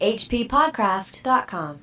hppodcraft.com.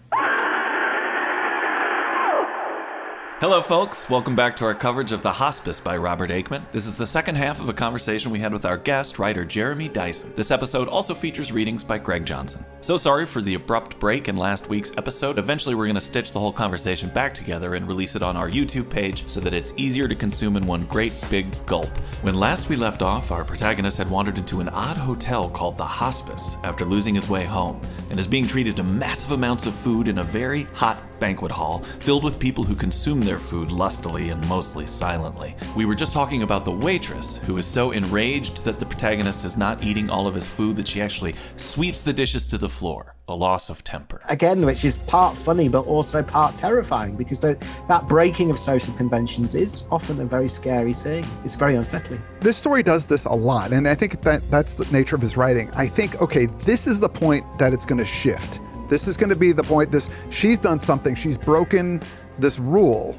Hello, folks. Welcome back to our coverage of The Hospice by Robert Aickman. This is the second half of a conversation we had with our guest, writer Jeremy Dyson. This episode also features readings by Greg Johnson. So sorry for the abrupt break in last week's episode. Eventually, we're going to stitch the whole conversation back together and release it on our YouTube page so that it's easier to consume in one great big gulp. When last we left off, our protagonist had wandered into an odd hotel called The Hospice after losing his way home and is being treated to massive amounts of food in a very hot banquet hall filled with people who consume their food lustily and mostly silently. We were just talking about the waitress who is so enraged that the protagonist is not eating all of his food that she actually sweeps the dishes to the floor. A loss of temper. Again, which is part funny but also part terrifying, because that breaking of social conventions is often a very scary thing. It's very unsettling. This story does this a lot, and I think that's the nature of his writing. I think, okay, this is the point that it's going to shift. This is going to be the point. She's done something. She's broken this rule,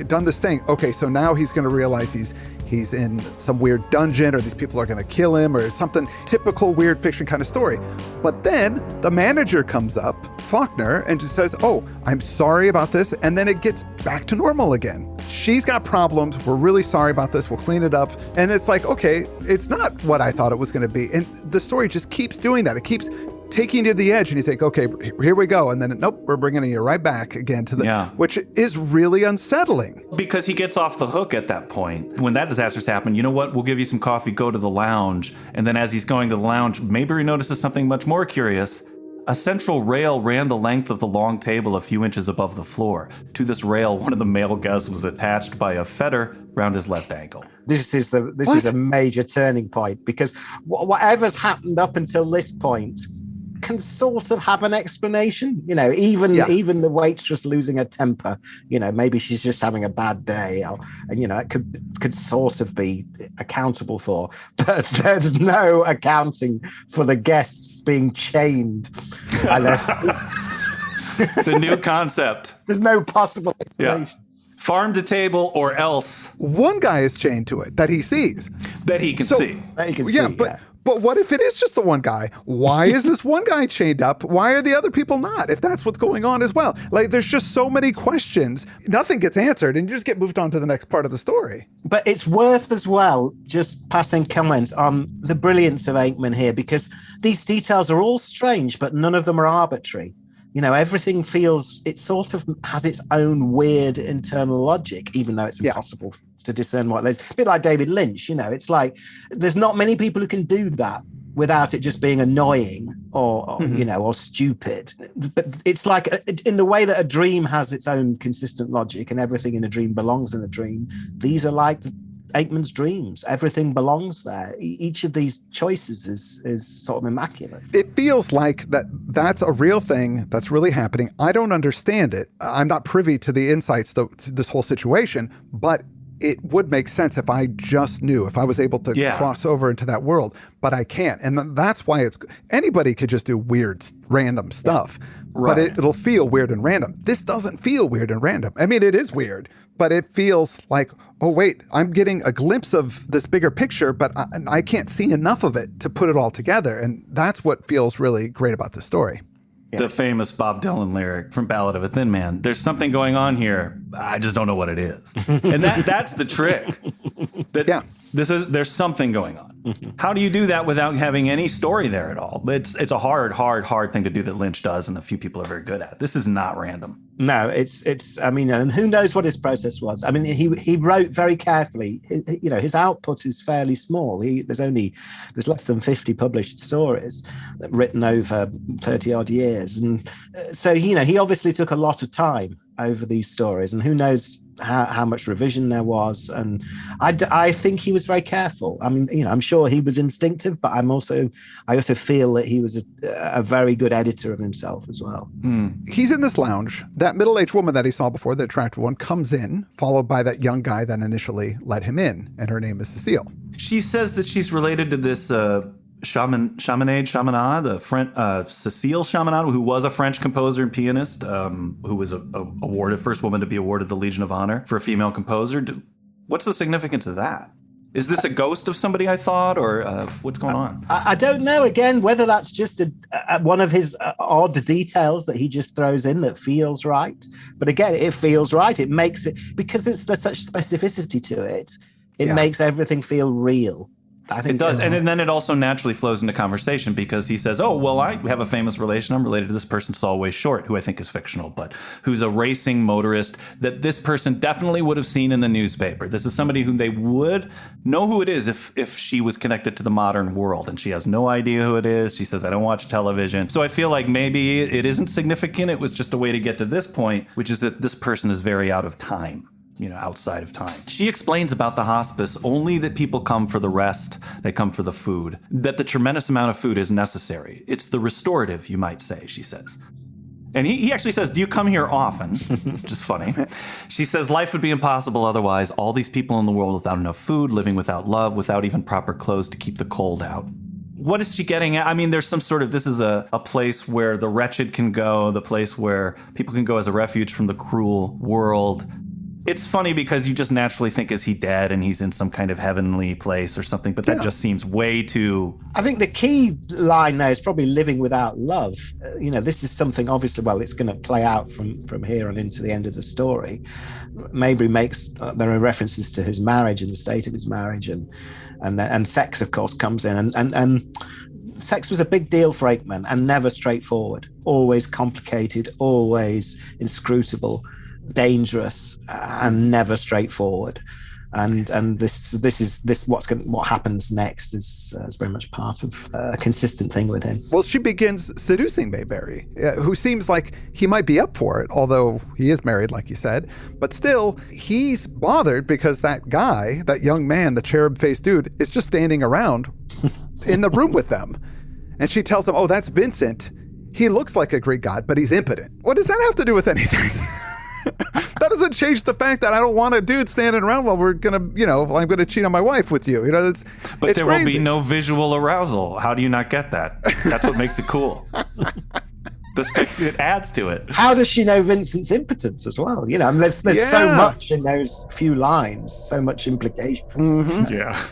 done this thing. Okay, so now he's going to realize he's in some weird dungeon, or these people are going to kill him, or something typical weird fiction kind of story. But then the manager comes up, Faulkner, and just says, "Oh, I'm sorry about this," and then it gets back to normal again. She's got problems. We're really sorry about this. We'll clean it up. And it's like, okay, it's not what I thought it was going to be. And the story just keeps doing that. It keeps taking you to the edge, and you think, okay, here we go. And then, nope, we're bringing you right back again to which is really unsettling. Because he gets off the hook at that point. When that disaster's happened, you know what? We'll give you some coffee, go to the lounge. And then as he's going to the lounge, maybe he notices something much more curious. A central rail ran the length of the long table a few inches above the floor. To this rail, one of the male guests was attached by a fetter round his left ankle. This is a major turning point, because whatever's happened up until this point can sort of have an explanation. Even the waitress losing her temper, maybe she's just having a bad day, and it could sort of be accountable for. But there's no accounting for the guests being chained. It's a new concept. There's no possible explanation. Farm to table or else. One guy is chained to it that he sees. That he can see. That he can see, But what if it is just the one guy? Why is this one guy chained up? Why are the other people not, if that's what's going on as well? There's just so many questions. Nothing gets answered, and you just get moved on to the next part of the story. But it's worth as well just passing comments on the brilliance of Aickman here, because these details are all strange, but none of them are arbitrary. Everything it sort of has its own weird internal logic, even though it's impossible to discern what it is. A bit like David Lynch, it's like there's not many people who can do that without it just being annoying or or stupid. But it's like in the way that a dream has its own consistent logic and everything in a dream belongs in a dream, these are like Aickman's dreams. Everything belongs there. Each of these choices is sort of immaculate. It feels like that's a real thing that's really happening. I don't understand it. I'm not privy to the insights to this whole situation, but it would make sense if I just knew, if I was able to cross over into that world, but I can't. And that's why anybody could just do weird, random stuff, but it'll feel weird and random. This doesn't feel weird and random. I mean, it is weird, but it feels like, oh, wait, I'm getting a glimpse of this bigger picture, but I can't see enough of it to put it all together. And that's what feels really great about this story. The famous Bob Dylan lyric from Ballad of a Thin Man. There's something going on here. I just don't know what it is. And that's the trick. There's something going on. How do you do that without having any story there at all? It's a hard thing to do that Lynch does, and a few people are very good at. This is not random. No, it's. I mean, and who knows what his process was? I mean, he wrote very carefully. His output is fairly small. There's less than 50 published stories written over 30 odd years, and so he obviously took a lot of time over these stories, and who knows how much revision there was. And I think he was very careful. I mean, I'm sure he was instinctive, but I also feel that he was a very good editor of himself as well. He's in this lounge. That middle-aged woman that he saw before, the attractive one, comes in, followed by that young guy that initially let him in, and her name is Cecile. She says that she's related to this Chaminade, the French Cécile Chaminade, who was a French composer and pianist, who was awarded, first woman to be awarded the Legion of Honor for a female composer. What's the significance of that? Is this a ghost of somebody I thought, or what's going on? I don't know, again, whether that's just one of his odd details that he just throws in that feels right. But again, it feels right. It makes it, because there's such specificity to it, it makes everything feel real. I think it does. And then it also naturally flows into conversation because he says, oh, well, I have a famous relation. I'm related to this person, Solway Short, who I think is fictional, but who's a racing motorist that this person definitely would have seen in the newspaper. This is somebody who they would know who it is if she was connected to the modern world. And she has no idea who it is. She says, I don't watch television. So I feel like maybe it isn't significant. It was just a way to get to this point, which is that this person is very out of time. Outside of time. She explains about the hospice only that people come for the rest, they come for the food, that the tremendous amount of food is necessary. It's the restorative, you might say, she says. And he actually says, do you come here often? Which is funny. She says, life would be impossible otherwise. All these people in the world without enough food, living without love, without even proper clothes to keep the cold out. What is she getting at? I mean, there's some sort of, this is a place where the wretched can go, the place where people can go as a refuge from the cruel world. It's funny because you just naturally think, is he dead and he's in some kind of heavenly place or something? But that just seems way too... I think the key line there is probably living without love. This is something, obviously, it's going to play out from here on into the end of the story. Mabry makes, there are references to his marriage and the state of his marriage, and sex, of course, comes in. And sex was a big deal for Aickman and never straightforward, always complicated, always inscrutable, dangerous, and never straightforward. And what happens next is very much part of a consistent thing with him. Well, she begins seducing Mayberry, who seems like he might be up for it, although he is married, like you said. But still, he's bothered because that guy, that young man, the cherub-faced dude, is just standing around in the room with them. And she tells him, oh, that's Vincent. He looks like a Greek god, but he's impotent. What does that have to do with anything? That doesn't change the fact that I don't want a dude standing around while we're gonna, I'm gonna cheat on my wife with you. But there will be no visual arousal. How do you not get that? That's what makes it cool. It adds to it. How does she know Vincent's impotence as well? There's so much in those few lines, so much implication. Mm-hmm. Yeah.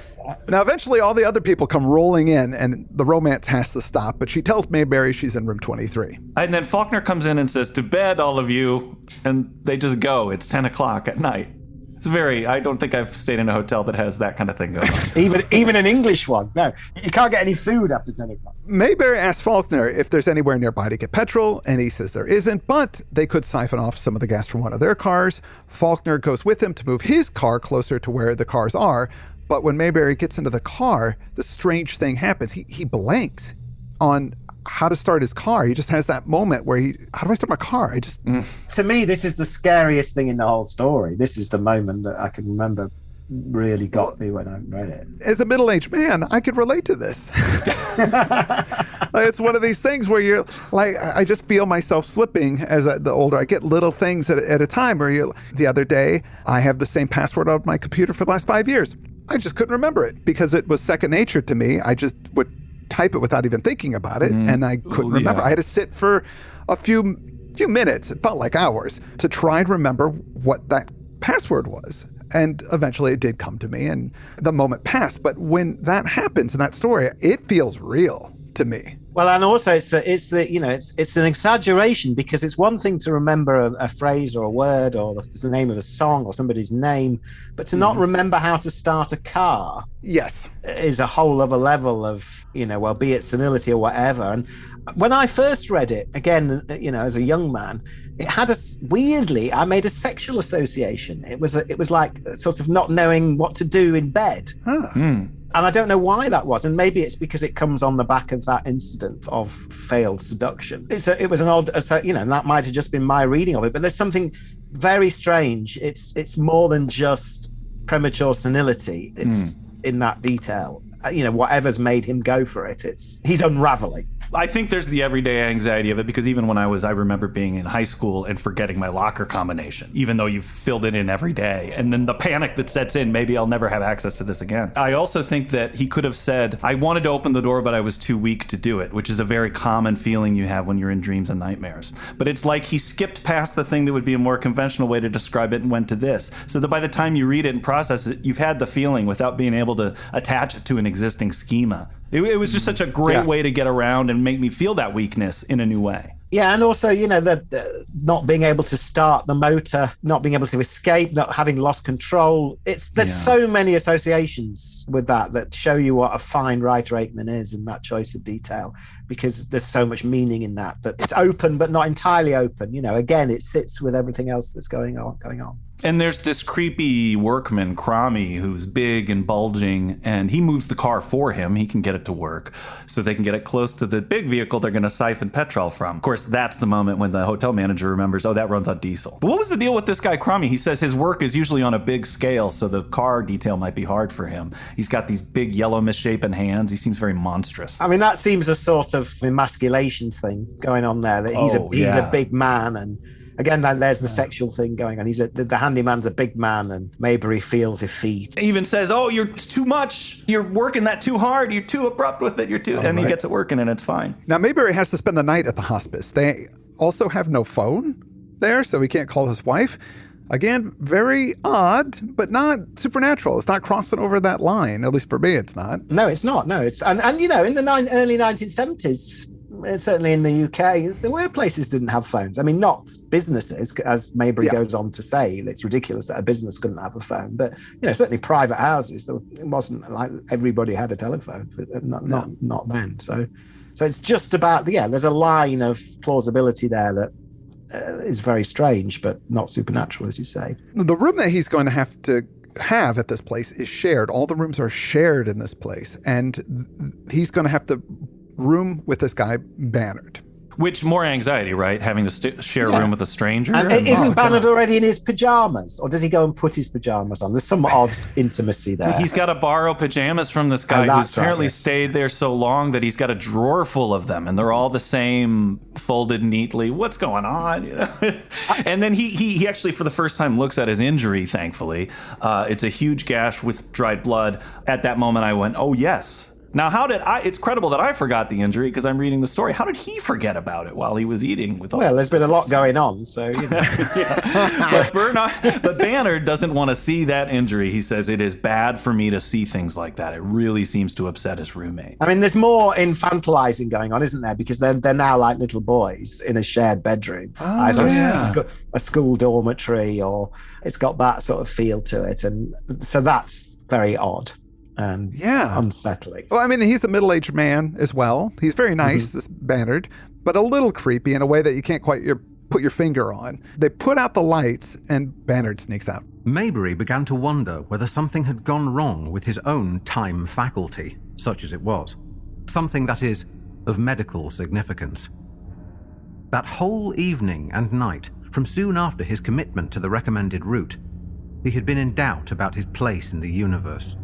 Now, eventually, all the other people come rolling in, and the romance has to stop. But she tells Mayberry she's in room 23. And then Faulkner comes in and says, to bed, all of you. And they just go. It's 10 o'clock at night. It's I don't think I've stayed in a hotel that has that kind of thing going on. even an English one. No, you can't get any food after 10 o'clock. Mayberry asks Faulkner if there's anywhere nearby to get petrol, and he says there isn't, but they could siphon off some of the gas from one of their cars. Faulkner goes with him to move his car closer to where the cars are. But when Mayberry gets into the car, the strange thing happens. He blanks on how to start his car. He just has that moment where how do I start my car? To me, this is the scariest thing in the whole story. This is the moment that I can remember really got me when I read it. As a middle-aged man, I could relate to this. It's one of these things where you're like, I just feel myself slipping as the older I get, little things at a time. The other day, I have the same password on my computer for the last 5 years. I just couldn't remember it because it was second nature to me. I just would type it without even thinking about it, and I couldn't remember. I had to sit for a few minutes, it felt like hours, to try and remember what that password was. And eventually it did come to me, and the moment passed. But when that happens in that story, it feels real to me. Well, and also it's an exaggeration, because it's one thing to remember a phrase or a word or the name of a song or somebody's name, but to not remember how to start a car, yes, is a whole other level of, be it senility or whatever. And when I first read it, again, as a young man, it had weirdly, I made a sexual association. It was like sort of not knowing what to do in bed. Huh. And I don't know why that was. And maybe it's because it comes on the back of that incident of failed seduction. It was an odd, and that might have just been my reading of it. But there's something very strange. It's more than just premature senility. It's in that detail. Whatever's made him go for it, he's unraveling. I think there's the everyday anxiety of it, because even when I remember being in high school and forgetting my locker combination, even though you've filled it in every day. And then the panic that sets in, maybe I'll never have access to this again. I also think that he could have said, I wanted to open the door, but I was too weak to do it, which is a very common feeling you have when you're in dreams and nightmares. But it's like he skipped past the thing that would be a more conventional way to describe it and went to this. So that by the time you read it and process it, you've had the feeling without being able to attach it to an existing schema. It was just such a great way to get around and make me feel that weakness in a new way. Yeah, and also, the not being able to start the motor, not being able to escape, not having lost control. There's so many associations with that show you what a fine writer Aickman is in that choice of detail, because there's so much meaning in that it's open but not entirely open. Again, it sits with everything else that's going on. And there's this creepy workman, Cromie, who's big and bulging, and he moves the car for him. He can get it to work so they can get it close to the big vehicle they're going to siphon petrol from. Of course, that's the moment when the hotel manager remembers, oh, that runs on diesel. But what was the deal with this guy, Cromie? He says his work is usually on a big scale, so the car detail might be hard for him. He's got these big yellow misshapen hands. He seems very monstrous. I mean, that seems a sort of emasculation thing going on there, that he's a big man, and again, there's the sexual thing going on. The handyman's a big man, and Maybury feels effete. He even says, oh, you're too much. You're working that too hard. You're too abrupt with it. And he gets it working, and it's fine. Now, Maybury has to spend the night at the hospice. They also have no phone there, so he can't call his wife. Again, very odd, but not supernatural. It's not crossing over that line. At least for me, it's not. No, it's not. No, it's and in the early 1970s, certainly in the UK, there were places didn't have phones. I mean, not businesses, as Maybury goes on to say. It's ridiculous that a business couldn't have a phone, but certainly private houses. It wasn't like everybody had a telephone. Not then. So it's just about there's a line of plausibility there that is very strange, but not supernatural, as you say. The room that he's going to have at this place is shared. All the rooms are shared in this place, and he's going to have to room with this guy, Bannard. Which more anxiety, right? Having to share a room with a stranger. And isn't Bannard already in his pajamas? Or does he go and put his pajamas on? There's some odd intimacy there. He's got to borrow pajamas from this guy who's apparently stayed there so long that he's got a drawer full of them, and they're all the same, folded neatly. What's going on? And then he actually, for the first time, looks at his injury, thankfully. It's a huge gash with dried blood. At that moment, I went, oh, yes. Now, it's credible that I forgot the injury because I'm reading the story. How did he forget about it while he was eating with all there's been a lot going on, so, But Bannard doesn't want to see that injury. He says, it is bad for me to see things like that. It really seems to upset his roommate. I mean, there's more infantilizing going on, isn't there? Because they're now like little boys in a shared bedroom. Either a school dormitory, or it's got that sort of feel to it. And so that's very odd. And unsettling. Well, I mean, he's a middle-aged man as well. He's very nice, this Bannard, but a little creepy in a way that you can't quite put your finger on. They put out the lights, and Bannard sneaks out. Maybury began to wonder whether something had gone wrong with his own time faculty, such as it was. Something that is of medical significance. That whole evening and night, from soon after his commitment to the recommended route, he had been in doubt about his place in the universe.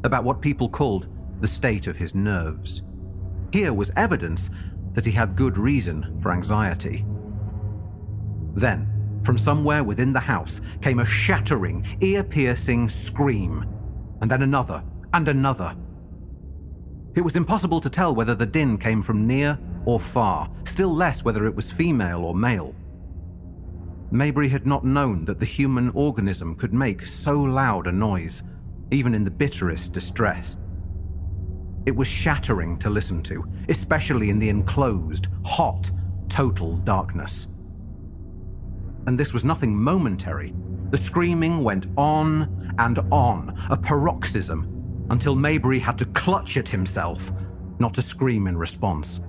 About what people called the state of his nerves. Here was evidence that he had good reason for anxiety. Then, from somewhere within the house, came a shattering, ear-piercing scream, and then another, and another. It was impossible to tell whether the din came from near or far, still less whether it was female or male. Maybury had not known that the human organism could make so loud a noise, even in the bitterest distress. It was shattering to listen to, especially in the enclosed, hot, total darkness. And this was nothing momentary. The screaming went on and on, a paroxysm, until Maybury had to clutch at himself, not to scream in response.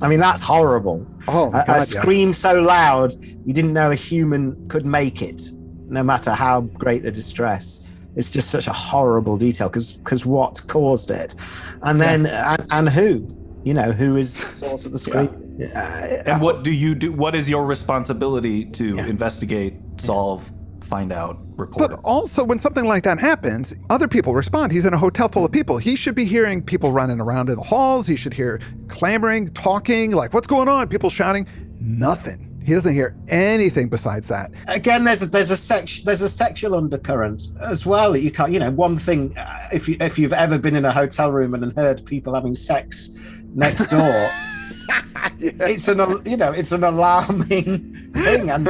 I mean, that's horrible. Oh, my God, a scream so loud, you didn't know a human could make it, no matter how great the distress. It's just such a horrible detail because what caused it, and then and who is the source of the scream. And what do you do? What is your responsibility to investigate, solve, find out, report But it. also, when something like that happens, other people respond. He's in a hotel full of people. He should be hearing people running around in the halls. He should hear clamoring, talking, like, what's going on? People shouting. Nothing. He doesn't hear anything besides that. Again, there's a sexual undercurrent as well that you can't. One thing, if you've ever been in a hotel room and heard people having sex next door, it's an alarming thing. And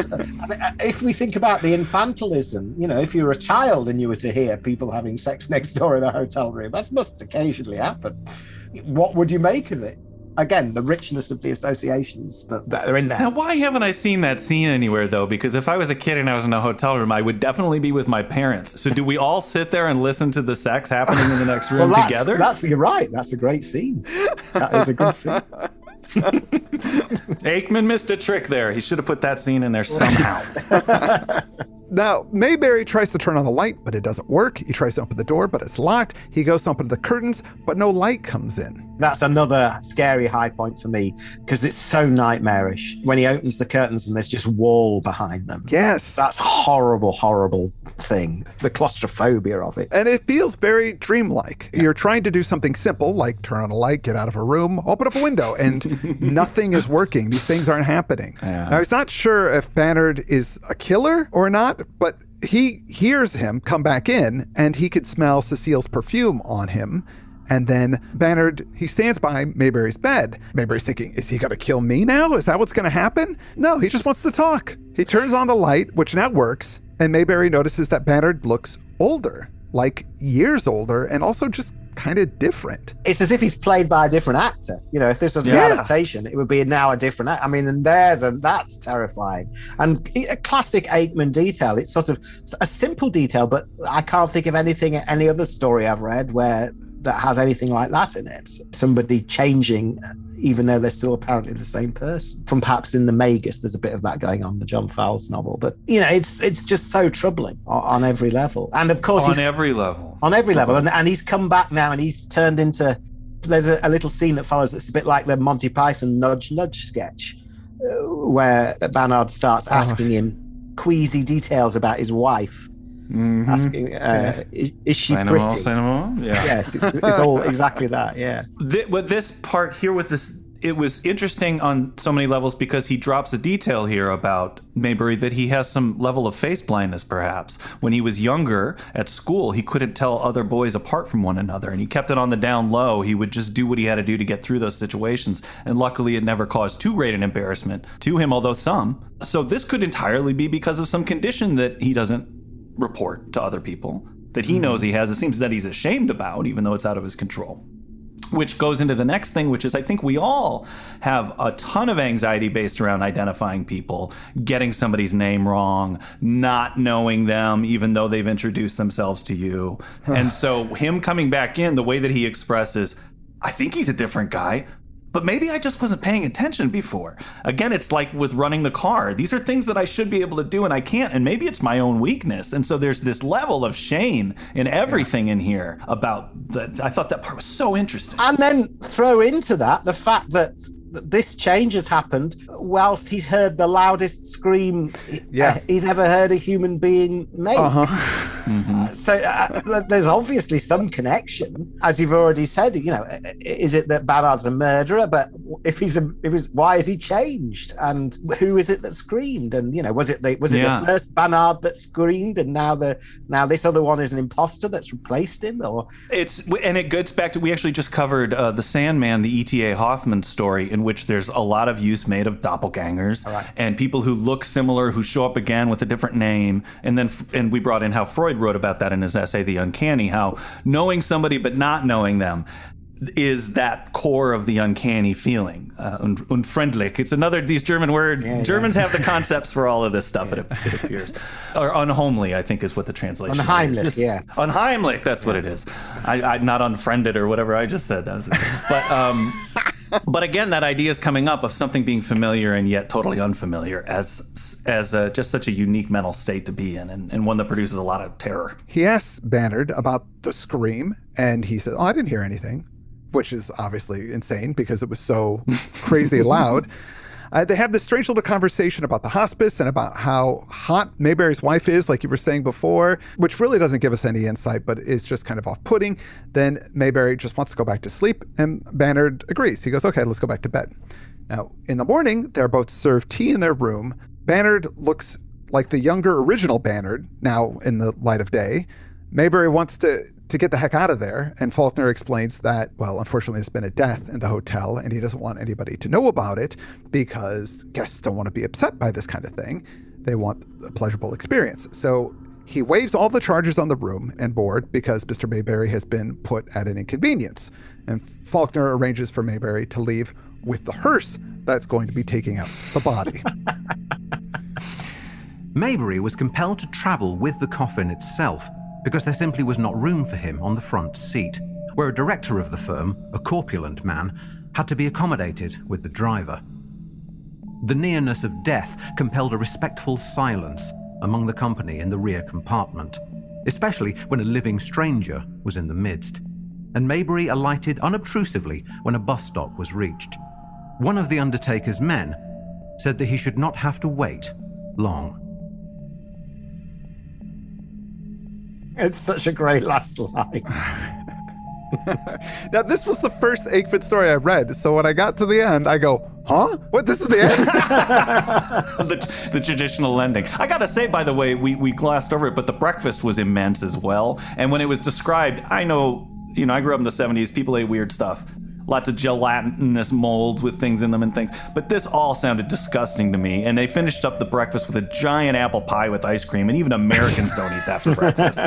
if we think about the infantilism, if you were a child and you were to hear people having sex next door in a hotel room, that must occasionally happen. What would you make of it? Again, the richness of the associations that are in there. Now, why haven't I seen that scene anywhere, though? Because if I was a kid and I was in a hotel room, I would definitely be with my parents. So do we all sit there and listen to the sex happening in the next room together? You're right. That's a great scene. That is a good scene. Aickman missed a trick there. He should have put that scene in there somehow. Now, Mayberry tries to turn on the light, but it doesn't work. He tries to open the door, but it's locked. He goes to open the curtains, but no light comes in. That's another scary high point for me because it's so nightmarish. When he opens the curtains and there's just wall behind them. Yes. That's a horrible, horrible thing. The claustrophobia of it. And it feels very dreamlike. You're trying to do something simple, like turn on a light, get out of a room, open up a window, and nothing is working. These things aren't happening. Yeah. Now, he's not sure if Bannard is a killer or not, but he hears him come back in, and he could smell Cecile's perfume on him. And then Bannard, he stands by Mayberry's bed. Mayberry's thinking, is he going to kill me now? Is that what's going to happen? No, he just wants to talk. He turns on the light, which now works, and Mayberry notices that Bannard looks older, like years older, and also just kind of different. It's as if he's played by a different actor. If this was an adaptation, it would be now a different actor. I mean, and that's terrifying. And a classic Aickman detail. It's sort of a simple detail, but I can't think of any other story I've read that has anything like that in it. Somebody changing, even though they're still apparently the same person. From perhaps in the Magus, there's a bit of that going on, the John Fowles novel. But, it's just so troubling on every level. And of course, On every level. And he's come back now and he's turned into, there's a little scene that follows that's a bit like the Monty Python Nudge Nudge sketch, where Bannard starts asking him queasy details about his wife. Mm-hmm. Asking, is she pretty? Say no more? Yeah. Yes, it's all exactly that, yeah. But this part here with this, it was interesting on so many levels because he drops a detail here about Mayberry that he has some level of face blindness, perhaps. When he was younger at school, he couldn't tell other boys apart from one another, and he kept it on the down low. He would just do what he had to do to get through those situations, and luckily it never caused too great an embarrassment to him, although some. So this could entirely be because of some condition that he doesn't report to other people, that he knows he has. It seems that he's ashamed about, even though it's out of his control. Which goes into the next thing, which is I think we all have a ton of anxiety based around identifying people, getting somebody's name wrong, not knowing them, even though they've introduced themselves to you. And so him coming back in, the way that he expresses, I think he's a different guy, but maybe I just wasn't paying attention before. Again, it's like with running the car. These are things that I should be able to do and I can't, and maybe it's my own weakness. And so there's this level of shame in everything in here about I thought that part was so interesting. And then throw into that the fact that this change has happened whilst he's heard the loudest scream he's ever heard a human being make. So there's obviously some connection, as you've already said. Is it that Bannard's a murderer? But why is he changed? And who is it that screamed? And was it the first Bannard that screamed, and now this other one is an imposter that's replaced him? Or it gets back to, we actually just covered the Sandman, the E.T.A. Hoffman story, in which there's a lot of use made of doppelgangers and people who look similar, who show up again with a different name. And we brought in how Freud wrote about that in his essay, The Uncanny, how knowing somebody but not knowing them is that core of the uncanny feeling. Unfriendlich. It's another, these German word. Germans have the concepts for all of this stuff, it appears. Or unhomely, I think is what the translation Unheimlich, is. Unheimlich, that's what it is. I'm not unfriended or whatever I just said. But again, that idea is coming up of something being familiar and yet totally unfamiliar as just such a unique mental state to be in, and one that produces a lot of terror. He asks Bannard about the scream, and he says, I didn't hear anything, which is obviously insane because it was so crazy loud. They have this strange little conversation about the hospice and about how hot Mayberry's wife is, like you were saying before, which really doesn't give us any insight, but is just kind of off-putting. Then Mayberry just wants to go back to sleep, and Bannard agrees. He goes, okay, let's go back to bed. Now, in the morning, they're both served tea in their room. Bannard looks like the younger original Bannard, now in the light of day. Mayberry wants to get the heck out of there, and Faulkner explains that, well, unfortunately, there's been a death in the hotel, and he doesn't want anybody to know about it because guests don't want to be upset by this kind of thing. They want a pleasurable experience. So he waives all the charges on the room and board because Mr. Mayberry has been put at an inconvenience. And Faulkner arranges for Mayberry to leave with the hearse that's going to be taking out the body. Mayberry was compelled to travel with the coffin itself because there simply was not room for him on the front seat, where a director of the firm, a corpulent man, had to be accommodated with the driver. The nearness of death compelled a respectful silence among the company in the rear compartment, especially when a living stranger was in the midst, and Mayberry alighted unobtrusively when a bus stop was reached. One of the undertaker's men said that he should not have to wait long. It's such a great last line. Now, this was the first Aickman story I read, so when I got to the end, I go, huh? What, this is the end? the traditional ending. I gotta say, by the way, we glossed over it, but the breakfast was immense as well. And when it was described, I know, I grew up in the 70s, people ate weird stuff. Lots of gelatinous molds with things in them and things. But this all sounded disgusting to me. And they finished up the breakfast with a giant apple pie with ice cream. And even Americans don't eat that for breakfast.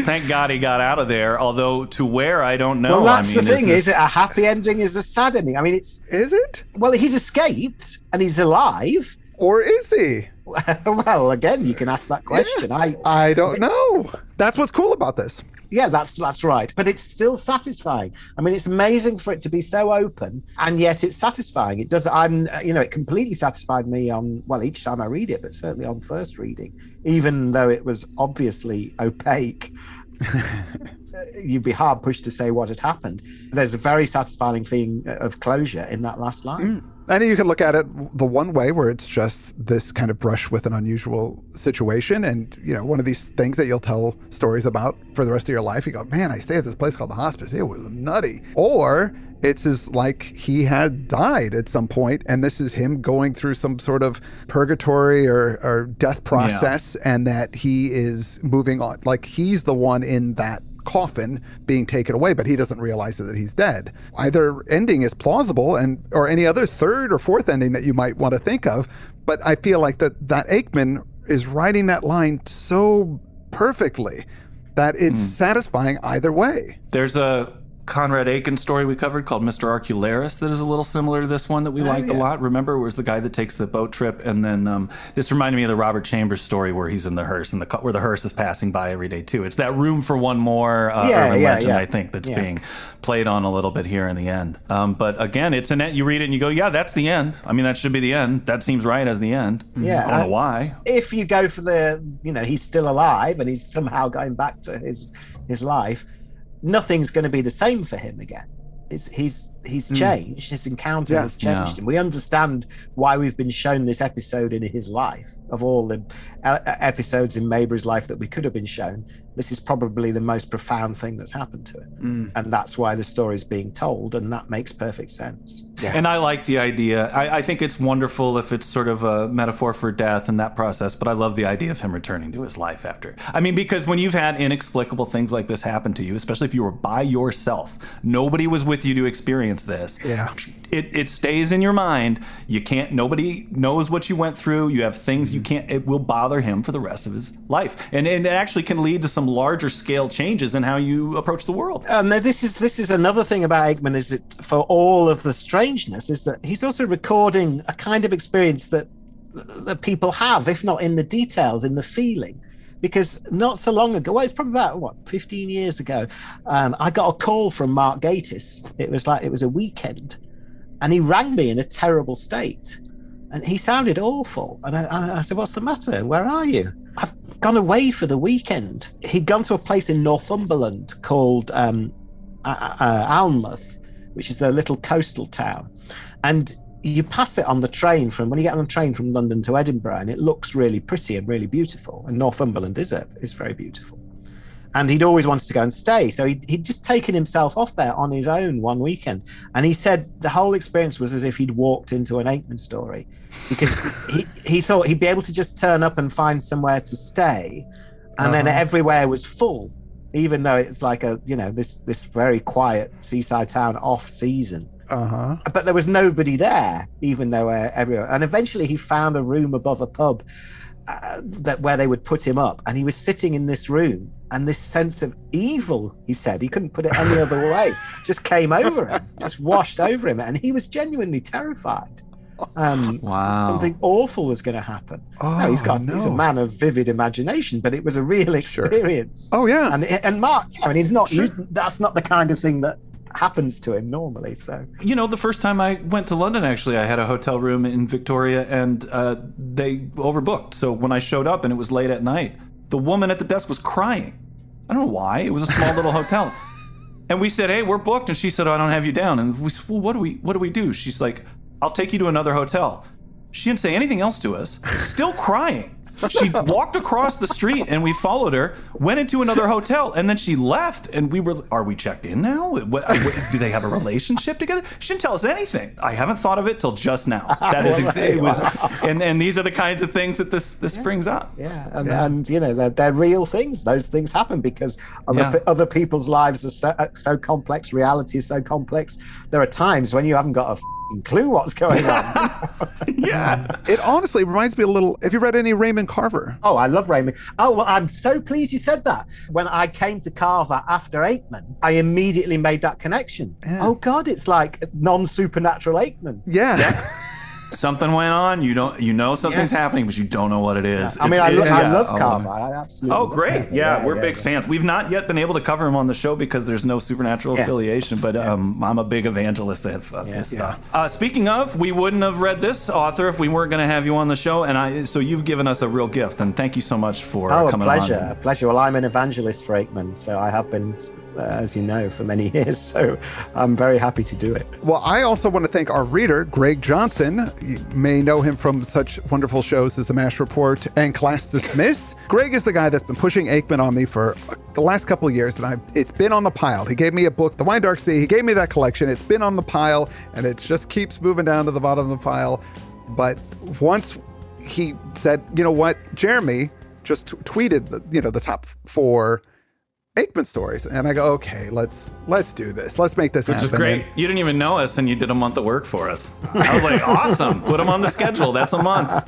Thank God he got out of there. Although to where, I don't know. Well, that's the thing. Is it a happy ending? Is a sad ending? I mean, it's... Is it? Well, he's escaped and he's alive. Or is he? Well, again, you can ask that question. Yeah, I don't know. That's what's cool about this. Yeah, that's right. But it's still satisfying. I mean, it's amazing for it to be so open, and yet it's satisfying. It does. It completely satisfied me on, well, each time I read it, but certainly on first reading, even though it was obviously opaque. You'd be hard pushed to say what had happened. There's a very satisfying feeling of closure in that last line. And you can look at it the one way where it's just this kind of brush with an unusual situation. And, one of these things that you'll tell stories about for the rest of your life. You go, man, I stayed at this place called the Hospice. It was nutty. Or it's as like he had died at some point, and this is him going through some sort of purgatory or death process, and that he is moving on. Like he's the one in that coffin being taken away, but he doesn't realize that he's dead. Either ending is plausible, or any other third or fourth ending that you might want to think of, but I feel like that Aickman is writing that line so perfectly that it's satisfying either way. There's a Conrad Aiken story we covered called Mr. Arcularis that is a little similar to this one that we liked a lot. Remember, it was the guy that takes the boat trip, and then this reminded me of the Robert Chambers story where he's in the hearse and where the hearse is passing by every day too. It's that room for one more urban legend, I think, that's being played on a little bit here in the end. But again, it's you read it and you go, yeah, that's the end. I mean, that should be the end. That seems right as the end. Yeah, I don't know why. If you go for the, he's still alive and he's somehow going back to his life, nothing's going to be the same for him again. He's changed. His encounter has changed, and we understand why we've been shown this episode in his life. Of all the episodes in Mayberry's life that we could have been shown, this is probably the most profound thing that's happened to him, and that's why the story's being told, and that makes perfect sense. And I like the idea. I think it's wonderful if it's sort of a metaphor for death and that process, but I love the idea of him returning to his life after. I mean, because when you've had inexplicable things like this happen to you, especially if you were by yourself, nobody was with you to experience this. Yeah. It stays in your mind. Nobody knows what you went through. You have things it will bother him for the rest of his life. And it actually can lead to some larger scale changes in how you approach the world. Now this is another thing about Aickman, is that for all of the strangeness, is that he's also recording a kind of experience that people have, if not in the details, in the feeling. Because not so long ago, well, it's probably about 15 years ago, I got a call from Mark Gatiss. It was a weekend, and he rang me in a terrible state, and he sounded awful. And I said, "What's the matter? Where are you?" "I've gone away for the weekend." He'd gone to a place in Northumberland called Alnmouth, which is a little coastal town. And you pass it on the train when you get on the train from London to Edinburgh, and it looks really pretty and really beautiful. And Northumberland is very beautiful. And he'd always wanted to go and stay. So he'd just taken himself off there on his own one weekend. And he said the whole experience was as if he'd walked into an Aickman story, because he thought he'd be able to just turn up and find somewhere to stay. And then everywhere was full, even though it's like this very quiet seaside town off season. But there was nobody there, even though everywhere. And eventually he found a room above a pub where they would put him up, and he was sitting in this room, and this sense of evil, he said, he couldn't put it any other way, just came over him, just washed over him, and he was genuinely terrified. Wow. Something awful was going to happen. He's a man of vivid imagination, but it was a real experience. Oh yeah. And Mark, he's not. That's not the kind of thing that happens to him normally. So the first time I went to London, actually, I had a hotel room in Victoria, and they overbooked. So when I showed up and it was late at night, the woman at the desk was crying. I don't know why. It was a small little hotel, and we said, "Hey, we're booked," and she said, "I don't have you down." And we said, "Well, what do we do?" She's like, "I'll take you to another hotel." She didn't say anything else to us. Still crying. She walked across the street, and we followed her, went into another hotel, and then she left. And we were, are we checked in now? Do they have a relationship together? She didn't tell us anything. I haven't thought of it till just now. That is, it was, and these are the kinds of things that this brings up. Yeah, and they're real things. Those things happen because other people's lives are so complex. Reality is so complex. There are times when you haven't got a clue what's going on. Yeah. It honestly reminds me a little. Have you read any Raymond Carver? Oh, I love Raymond. Oh, well, I'm so pleased you said that. When I came to Carver after Aickman, I immediately made that connection. Yeah. Oh God, it's like non-supernatural Aickman. Yeah. Something went on. Something's happening, but you don't know what it is. Yeah. I love Carver. I absolutely. Oh, great! We're big fans. We've not yet been able to cover him on the show because there's no supernatural affiliation. But I'm a big evangelist of his stuff. Speaking of, we wouldn't have read this author if we weren't going to have you on the show, and so you've given us a real gift, and thank you so much for coming on. A pleasure. Well, I'm an evangelist for Aickman, so I have been. As you know, for many years, so I'm very happy to do it. Well, I also want to thank our reader, Greg Johnson. You may know him from such wonderful shows as The MASH Report and Class Dismissed. Greg is the guy that's been pushing Aickman on me for the last couple of years, and it's been on the pile. He gave me a book, The Wine Dark Sea. He gave me that collection. It's been on the pile, and it just keeps moving down to the bottom of the pile. But once he said, you know what, Jeremy just tweeted the top 4 Aickman stories, and I go, okay, let's do this. Let's make this happen. Which is great. You didn't even know us, and you did a month of work for us. I was like, awesome. Put them on the schedule. That's a month.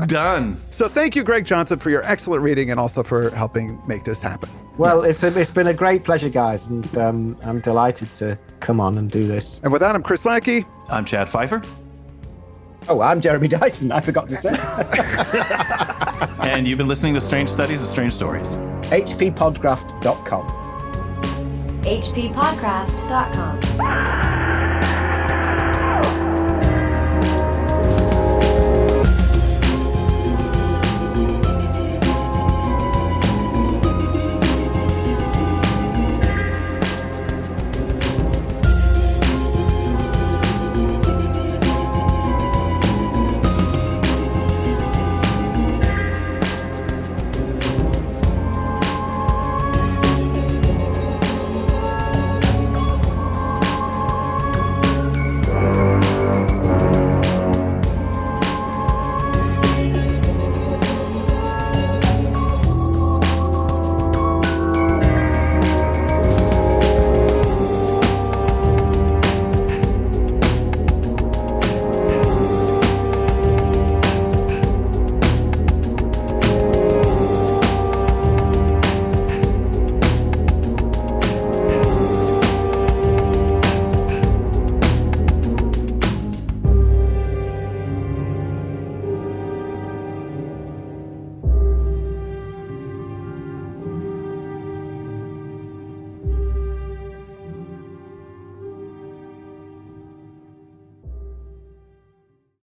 Done. So thank you, Greg Johnson, for your excellent reading and also for helping make this happen. Well, it's been a great pleasure, guys, and I'm delighted to come on and do this. And with that, I'm Chris Lackey. I'm Chad Pfeiffer. Oh, I'm Jeremy Dyson. I forgot to say. And you've been listening to Strange Studies of Strange Stories. hppodcraft.com. hppodcraft.com.